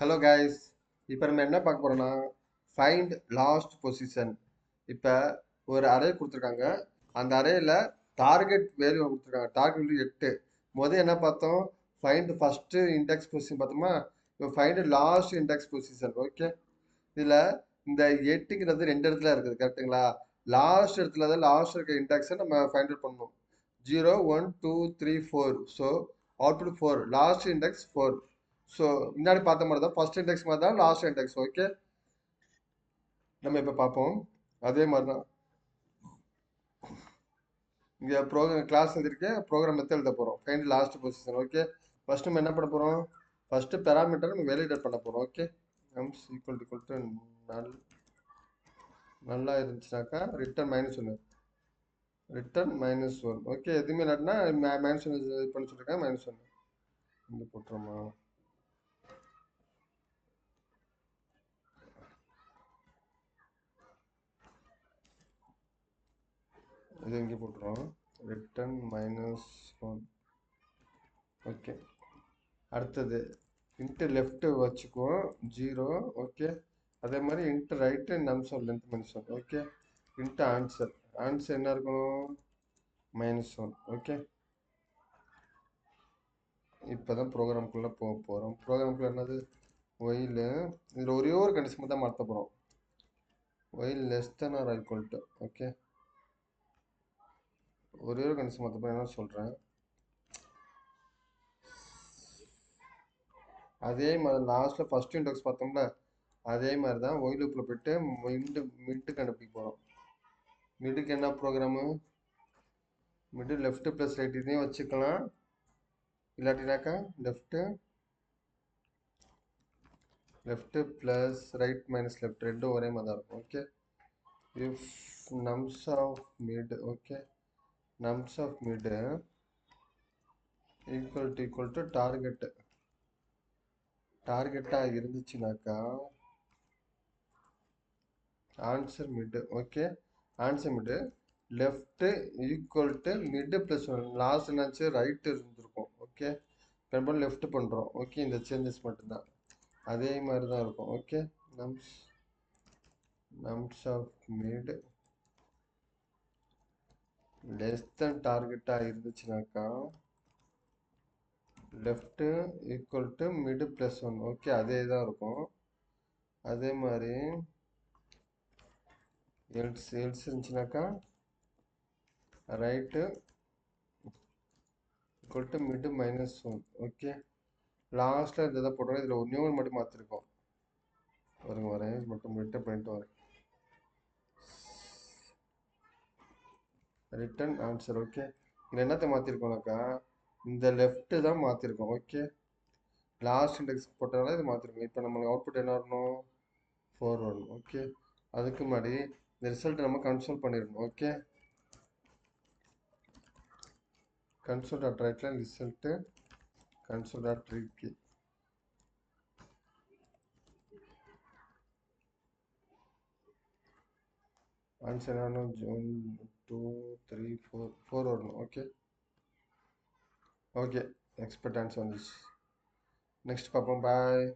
Hello guys. இப்போ நம்ம என்ன பார்க்க போறோம்னா ஃபைண்ட் லாஸ்ட் பொசிஷன். இப்போ ஒரு அரே கொடுத்துருக்காங்க. அந்த அரேல டார்கெட் வேல்யூ கொடுத்துருக்காங்க. Target value 8. முதல் என்ன பார்த்தோம்? ஃபைண்ட் ஃபர்ஸ்ட் இண்டெக்ஸ் பொசிஷன் பார்த்தோமா? இப்போ find last index position. Okay, இதில் இந்த 8ங்கிறது ரெண்டு இடத்துல இருக்குது, கரெக்டுங்களா? லாஸ்ட் இடத்துல தான் லாஸ்ட் இருக்க இண்டெக்ஸை நம்ம ஃபைண்ட் அவுட் பண்ணணும். 0 1 2 3 4. So output 4. Last index 4. So முன்னாடி பார்த்த மாதிரி தான், ஃபர்ஸ்ட் இண்டெக்ஸ் மாதிரி தான் லாஸ்ட் இண்டெக்ஸ். ஓகே, நம்ம இப்போ பார்ப்போம். அதே மாதிரி தான் இங்கே ப்ரோக்ராம் கிளாஸ் எழுதிருக்கேன். ப்ரோக்ராம் மெத்தட் எழுத போகிறோம். Find last position. Okay, first நம்ம என்ன பண்ண போகிறோம்? ஃபர்ஸ்ட் பேராமீட்டர் நம்ம வேலிடேட் பண்ண போகிறோம். ஓகே, நம்ஸ் ஈக்குவல் டு நல். நல்லா இருந்துச்சுனாக்கா ரிட்டர்ன் -1. ரிட்டர்ன் -1. ஓகே, எதுவுமே இல்லாட்டினா -1 இது பண்ணி சொல்லியிருக்கேன். -1 இங்கே போட்டுருமா? இது இங்கே போட்டுருவோம். ரிட்டர்ன் -1. ஓகே, அடுத்தது இன்ட்டு லெஃப்ட் வச்சுக்குவோம் 0. ஓகே, அதே மாதிரி int right nums of length -1. Okay, int answer. Answer என்ன இருக்கணும்? -1. ஓகே, இப்போ தான் ப்ரோக்ராம்குள்ளே போக போகிறோம். ப்ரோக்ராம்குள்ளே என்னது? ஒயில். இதில் ஒரே ஒரு கண்டிஷன் தான் மாற்ற போகிறோம். While less than or equal to. Okay, ஒரே ஒரு கண்டிஷன் மாற்ற போகிறோம். என்ன சொல்கிறேன்? அதே மாதிரி லாஸ்ட்டில் ஃபர்ஸ்ட் இண்டெக்ஸ் பார்த்தோம்ல, அதே மாதிரி தான் ஒய் லூப்பில் போயிட்டு மிட்டு கண்டுபிடிக்க போகிறோம். மிட்டுக்கு என்ன program? Mid left plus right இதையும் வச்சுக்கலாம். இல்லாட்டினாக்கா left plus right minus left ரெண்டும் ஒரே மாதிரி தான் இருக்கும். Okay, if nums of mid. Okay, nums of mid equal to டார்கெட்டாக இருந்துச்சுனாக்கா answer mid. Okay, answer mid left equal to mid plus 1. Last என்னாச்சு? ரைட்டு இருந்திருக்கும். ஓகே, பெரும்பாலும் லெஃப்ட் பண்ணுறோம். ஓகே, இந்த சேஞ்சஸ் மட்டும்தான், அதே மாதிரி தான் இருக்கும். Okay, nums of mid less than டார்கெட்டாக இருந்துச்சுனாக்கா left equal to mid plus 1. Okay, அதே தான் இருக்கும். அதே மாதிரி எல்ஸ் இருந்துச்சுனாக்கா right equal to mid -1. Okay, லாஸ்ட்டில் இந்த இதை போட்டோம். இதில் ஒரு நியூமர் மட்டும் மாற்றிருக்கோம். வரேன் மட்டும் மிட்டை பண்ணிட்டு வரேன். Return answer. ஓகே, இதில் என்னத்தை மாற்றிருக்கோம்னாக்கா இந்த லெஃப்ட்டு தான் மாற்றிருக்கோம். ஓகே, லாஸ்ட் இண்டெக்ஸ் போட்டதால இது மாற்றிருக்கோம். இப்போ நம்மளுக்கு அவுட்புட் என்ன வரணும்? 4 வரணும். ஓகே, அதுக்கு முன்னாடி இந்த ரிசல்ட்டை நம்ம கன்சோல் பண்ணிடணும். ஓகே, console.writeல ரிசல்ட்டு console.read ஆன்சர் ஆனும் 1 2 3 4 வரணும். ஓகே, ஓகே, எக்ஸ்பெக்ட் ஆன்சர் வந்துச்சு. நெக்ஸ்ட் பார்ப்போம். பாய்.